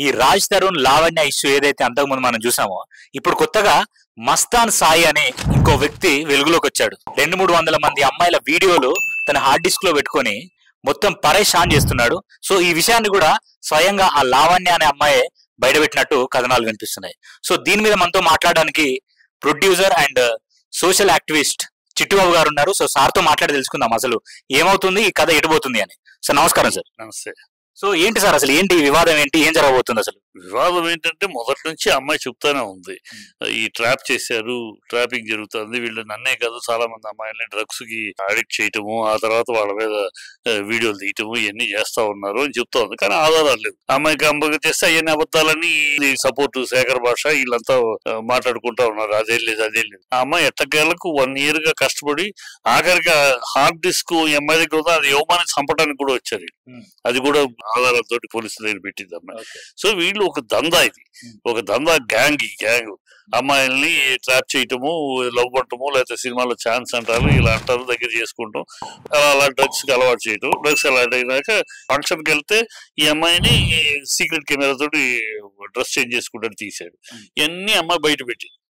ఈ రాజ్ తరుణ్ లావణ్య ఇష్యూ ఏదైతే అంతకుముందు మనం చూసామో, ఇప్పుడు కొత్తగా మస్తాన్ సాయి అనే ఇంకో వ్యక్తి వెలుగులోకి వచ్చాడు. 200-300 మంది అమ్మాయిల వీడియోలు తన హార్డ్ డిస్క్ లో పెట్టుకొని మొత్తం పరేషాన్ చేస్తున్నాడు. సో ఈ విషయాన్ని కూడా స్వయంగా ఆ లావణ్య అనే అమ్మాయి బయటపెట్టినట్టు కథనాలు వినిపిస్తున్నాయి. సో దీని మీద మనతో మాట్లాడడానికి producer and social activist Chittubabu గారు ఉన్నారు. సో సార్తో మాట్లాడి తెలుసుకుందాం అసలు ఏమవుతుంది, ఈ కథ ఎటుపోతుంది అని. సార్ నమస్కారం. సార్ నమస్తే. సో ఏంటి సార్ అసలు ఏంటి వివాదం, ఏంటి ఏం జరగబోతుంది అసలు? వివాదం ఏంటంటే మొదటి నుంచి అమ్మాయి చెప్తానే ఉంది, ఈ ట్రాప్ చేశారు, ట్రాపింగ్ జరుగుతుంది, వీళ్ళు నన్నే కాదు చాలా మంది అమ్మాయిల్ని డ్రగ్స్ కి అడిక్ట్ చేయటము, ఆ తర్వాత వాళ్ళ మీద వీడియోలు తీయటము ఇవన్నీ చేస్తా ఉన్నారు అని చెప్తా ఉంది. కానీ ఆధారాలు లేవు. అమ్మాయికి అమ్మాయికి చేస్తే అవన్నీ అబద్ధాలని సపోర్ట్ శేఖర్ భాష వీళ్ళంతా మాట్లాడుకుంటా ఉన్నారు. అదేం లేదు అదేం లేదు. ఆ అమ్మాయి ఎట్టకేలకు 1 year గా కష్టపడి ఆఖరికి హార్డ్ డిస్క్ ఈ అమ్మాయి దగ్గర ఉంది, అది యువమాన్ని చంపడానికి కూడా వచ్చారు. అది కూడా ఆధారాలతో పోలీసుల దగ్గర పెట్టింది అమ్మాయి. సో వీళ్ళు ఒక దందా, ఇది ఒక దందా గ్యాంగ్. ఈ గ్యాంగ్ అమ్మాయిల్ని ట్రాప్ చేయటము, లవ్ పట్టము, లేకపోతే సినిమాలో ఛాన్స్ అంటారు, ఇలా అంటారు, దగ్గర చేసుకుంటాం, అలా డ్రగ్స్ కి అలవాటు చేయటం. డ్రగ్స్ అలవాటు అయినాక ఫంక్షన్ కి వెళ్తే ఈ అమ్మాయిని సీక్రెట్ కెమెరా తోటి డ్రెస్ చేంజ్ చేసుకుంటాడు తీసాడు. ఇవన్నీ అమ్మాయి బయట పెట్టి